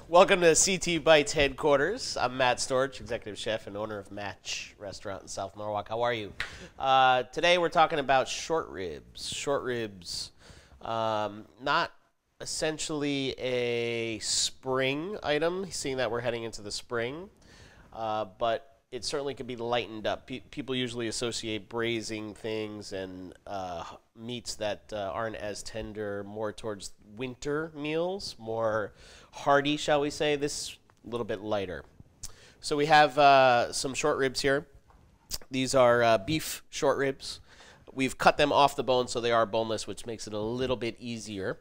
Welcome to CT Bites headquarters. I'm Matt Storch, executive chef and owner of Match Restaurant in South Norwalk. How are you? Today we're talking about short ribs. Short ribs, not essentially a spring item, seeing that we're heading into the spring, but it certainly could be lightened up. People usually associate braising things and meats that aren't as tender more towards winter meals, more hearty, shall we say. This a little bit lighter. So we have some short ribs here. These are beef short ribs. We've cut them off the bone so they are boneless, which makes it a little bit easier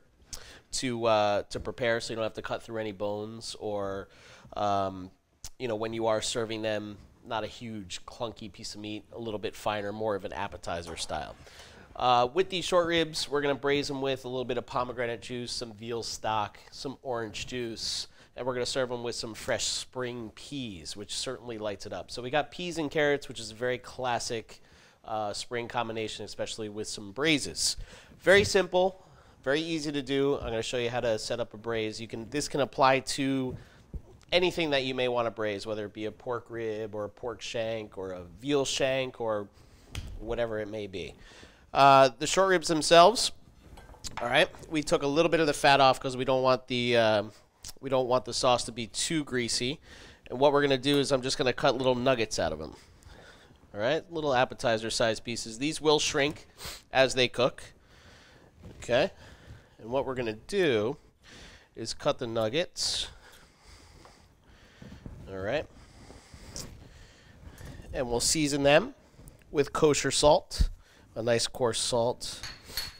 to prepare, so you don't have to cut through any bones, or when you are serving them, not a huge clunky piece of meat, a little bit finer, more of an appetizer style. With these short ribs, we're going to braise them with a little bit of pomegranate juice, some veal stock, some orange juice, and we're going to serve them with some fresh spring peas, which certainly lights it up. So we got peas and carrots, which is a very classic spring combination, especially with some braises. Very simple, very easy to do. I'm going to show you how to set up a braise. This can apply to anything that you may want to braise, whether it be a pork rib or a pork shank or a veal shank or whatever it may be. The short ribs themselves, all right, we took a little bit of the fat off because we don't want the sauce to be too greasy. And what we're going to do is I'm just going to cut little nuggets out of them. All right, little appetizer size pieces. These will shrink as they cook. Okay, and what we're going to do is cut the nuggets. All right, and we'll season them with kosher salt, a nice coarse salt.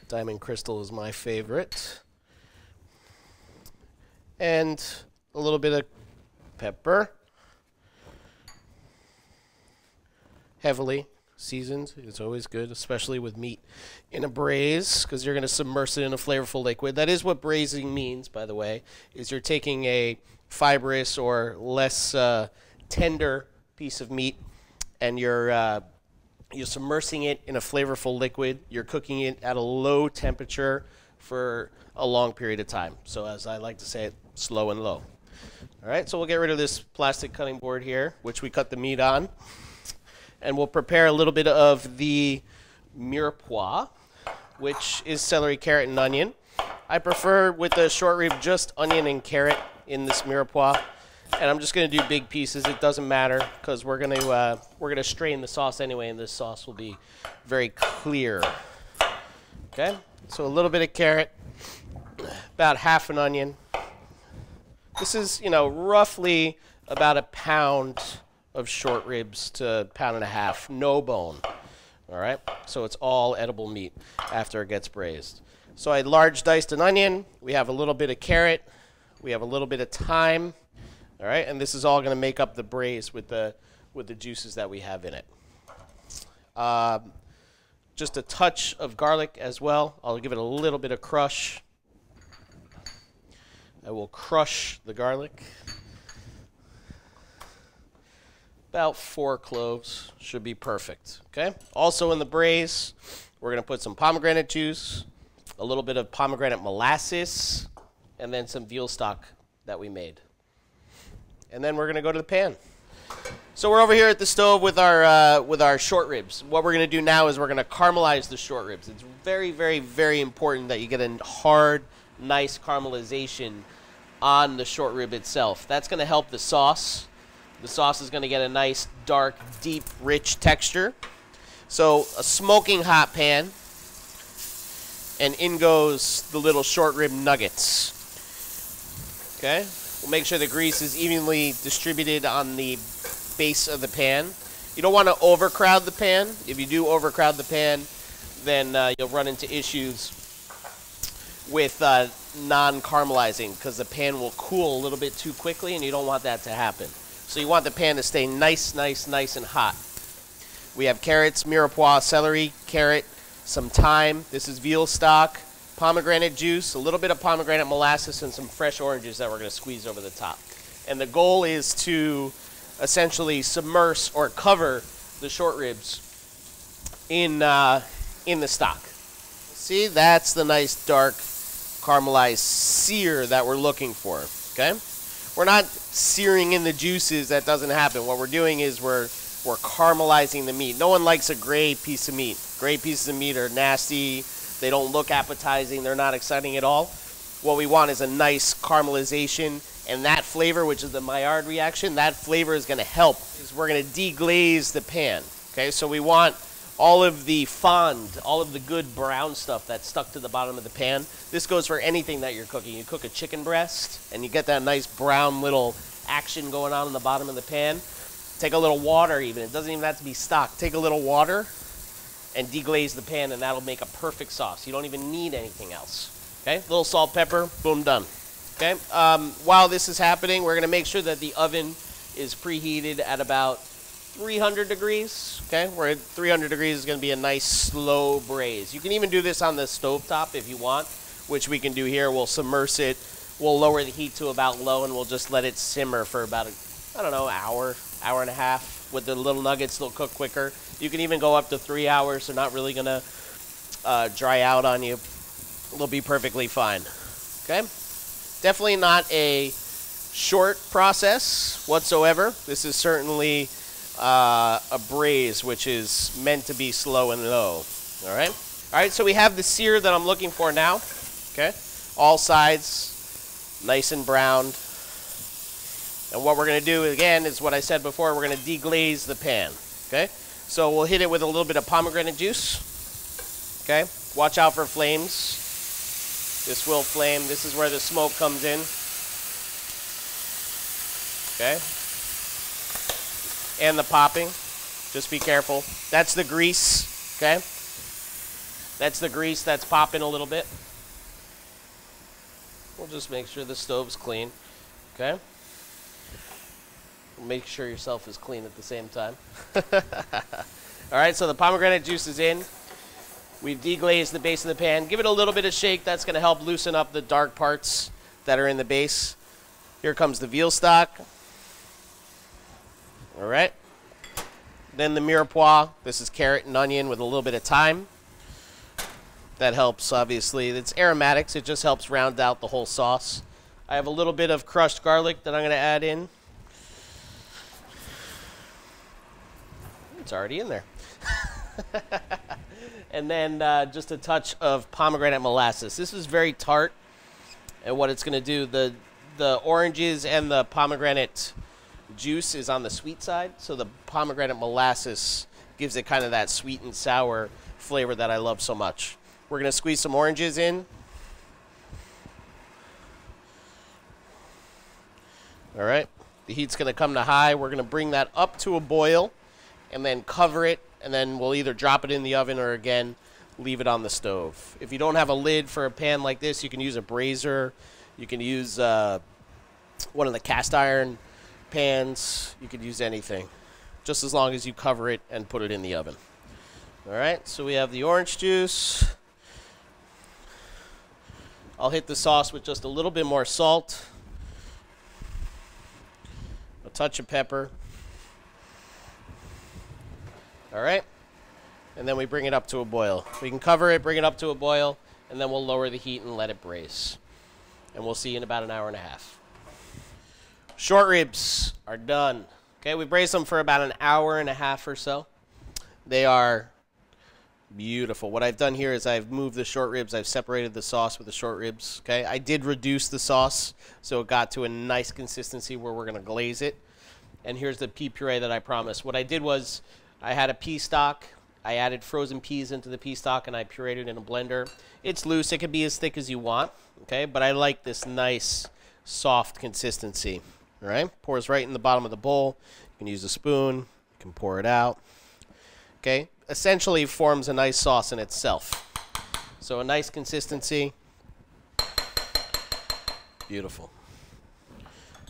Diamond Crystal is my favorite. And a little bit of pepper. Heavily seasoned. It's always good, especially with meat in a braise, because you're going to submerge it in a flavorful liquid. That is what braising means, by the way, is you're taking a fibrous or less tender piece of meat, and you're submersing it in a flavorful liquid. You're cooking it at a low temperature for a long period of time. So as I like to say it, slow and low. All right, so we'll get rid of this plastic cutting board here, which we cut the meat on, and we'll prepare a little bit of the mirepoix, which is celery, carrot, and onion. I prefer with the short rib just onion and carrot in this mirepoix, and I'm just going to do big pieces. It doesn't matter because we're going to strain the sauce anyway, and this sauce will be very clear. Okay, so a little bit of carrot, about half an onion. This is roughly about a pound of short ribs to a pound and a half, no bone. All right, so it's all edible meat after it gets braised. So I large diced an onion. We have a little bit of carrot. We have a little bit of thyme. All right, and this is all going to make up the braise with the juices that we have in it. Just a touch of garlic as well. I'll give it a little bit of crush. I will crush the garlic. About 4 cloves should be perfect. Okay. Also in the braise, we're going to put some pomegranate juice, a little bit of pomegranate molasses, and then some veal stock that we made. And then we're going to go to the pan. So we're over here at the stove with our short ribs. What we're going to do now is we're going to caramelize the short ribs. It's very, very, very important that you get a hard, nice caramelization on the short rib itself. That's going to help the sauce. The sauce is going to get a nice, dark, deep, rich texture. So a smoking hot pan, and in goes the little short rib nuggets. Okay? We'll make sure the grease is evenly distributed on the base of the pan. You don't want to overcrowd the pan. If you do overcrowd the pan, then you'll run into issues with non-caramelizing, because the pan will cool a little bit too quickly, and you don't want that to happen. So you want the pan to stay nice, nice, nice and hot. We have carrots, mirepoix, celery, carrot, some thyme. This is veal stock, pomegranate juice, a little bit of pomegranate molasses, and some fresh oranges that we're going to squeeze over the top. And the goal is to essentially submerge or cover the short ribs in the stock. See, that's the nice dark caramelized sear that we're looking for. Okay, we're not searing in the juices. That doesn't happen. What we're doing is we're caramelizing the meat. No one likes a gray piece of meat. Gray pieces of meat are nasty. They don't look appetizing. They're not exciting at all. What we want is a nice caramelization, and that flavor, which is the Maillard reaction, that flavor is going to help. Because we're going to deglaze the pan. Okay, so we want all of the fond, all of the good brown stuff that's stuck to the bottom of the pan. This goes for anything that you're cooking. You cook a chicken breast, and you get that nice brown little action going on in the bottom of the pan. Take a little water even. It doesn't even have to be stock. Take a little water and deglaze the pan, and that'll make a perfect sauce. You don't even need anything else. Okay, little salt, pepper, boom, done. Okay, while this is happening, we're going to make sure that the oven is preheated at about 300 degrees. Okay, where at 300 degrees is going to be a nice slow braise. You can even do this on the stovetop if you want, which we can do here. We'll submerge it. We'll lower the heat to about low, and we'll just let it simmer for about, I don't know, hour and a half. With the little nuggets, they'll cook quicker. You can even go up to 3 hours. They're not really going to dry out on you. They'll be perfectly fine. Okay? Definitely not a short process whatsoever. This is certainly a braise, which is meant to be slow and low. All right? All right, so we have the sear that I'm looking for now. Okay? All sides nice and browned. And what we're going to do, again, is what I said before. We're going to deglaze the pan. Okay? So we'll hit it with a little bit of pomegranate juice. Okay? Watch out for flames. This will flame. This is where the smoke comes in. Okay? And the popping. Just be careful. That's the grease. Okay? That's the grease that's popping a little bit. We'll just make sure the stove's clean. Okay? Make sure yourself is clean at the same time. All right, so the pomegranate juice is in. We've deglazed the base of the pan. Give it a little bit of shake. That's going to help loosen up the dark parts that are in the base. Here comes the veal stock. All right. Then the mirepoix. This is carrot and onion with a little bit of thyme. That helps, obviously. It's aromatics. It just helps round out the whole sauce. I have a little bit of crushed garlic that I'm going to add in. It's already in there. And then just a touch of pomegranate molasses. This is very tart. And what it's going to do, the oranges and the pomegranate juice is on the sweet side. So the pomegranate molasses gives it kind of that sweet and sour flavor that I love so much. We're going to squeeze some oranges in. All right. The heat's going to come to high. We're going to bring that up to a boil and then cover it, and then we'll either drop it in the oven or, again, leave it on the stove. If you don't have a lid for a pan like this, you can use a braiser. You can use one of the cast iron pans. You could use anything, just as long as you cover it and put it in the oven. All right, so we have the orange juice. I'll hit the sauce with just a little bit more salt, a touch of pepper. All right, and then we bring it up to a boil. We can cover it, bring it up to a boil, and then we'll lower the heat and let it braise. And we'll see you in about an hour and a half. Short ribs are done. Okay, we braised them for about an hour and a half or so. They are beautiful. What I've done here is I've moved the short ribs. I've separated the sauce with the short ribs. Okay, I did reduce the sauce, so it got to a nice consistency where we're going to glaze it. And here's the pea puree that I promised. What I did was I had a pea stock. I added frozen peas into the pea stock, and I pureed it in a blender. It's loose. It can be as thick as you want, okay? But I like this nice, soft consistency, all right? Pours right in the bottom of the bowl. You can use a spoon. You can pour it out, okay? Essentially forms a nice sauce in itself. So a nice consistency. Beautiful.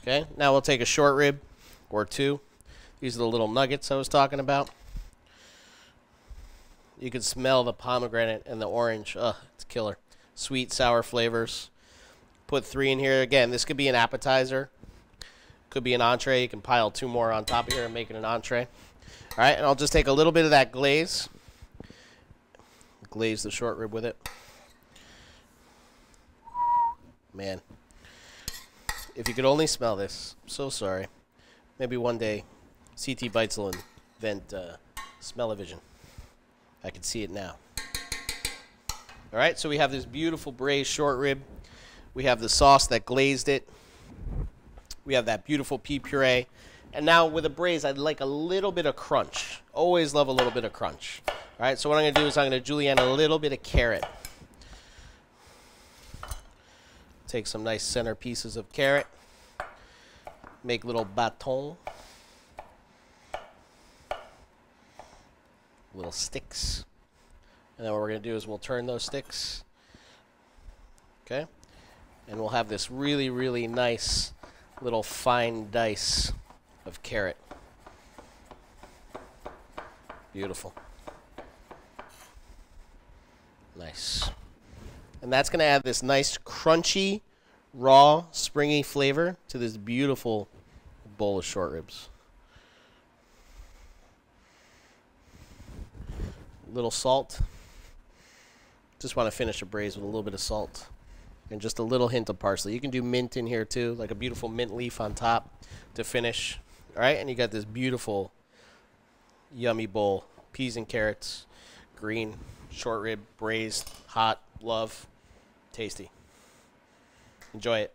Okay, now we'll take a short rib or two. These are the little nuggets I was talking about. You can smell the pomegranate and the orange. Ugh, it's killer. Sweet, sour flavors. Put 3 in here. Again, this could be an appetizer. Could be an entree. You can pile 2 more on top of here and make it an entree. All right, and I'll just take a little bit of that glaze. Glaze the short rib with it. Man. If you could only smell this. I'm so sorry. Maybe one day CT Bites will invent smell-o-vision. I can see it now. All right, so we have this beautiful braised short rib. We have the sauce that glazed it. We have that beautiful pea puree. And now with a braise, I'd like a little bit of crunch. Always love a little bit of crunch. All right, so what I'm going to do is I'm going to julienne a little bit of carrot. Take some nice center pieces of carrot. Make little bâtons. Little sticks. And then what we're going to do is we'll turn those sticks. Okay? And we'll have this really, really nice little fine dice of carrot. Beautiful. Nice. And that's going to add this nice crunchy, raw, springy flavor to this beautiful bowl of short ribs. Little salt. Just want to finish a braise with a little bit of salt and just a little hint of parsley. You can do mint in here too, like a beautiful mint leaf on top to finish. All right, and you got this beautiful, yummy bowl. Peas and carrots, green, short rib, braised, hot, love, tasty. Enjoy it.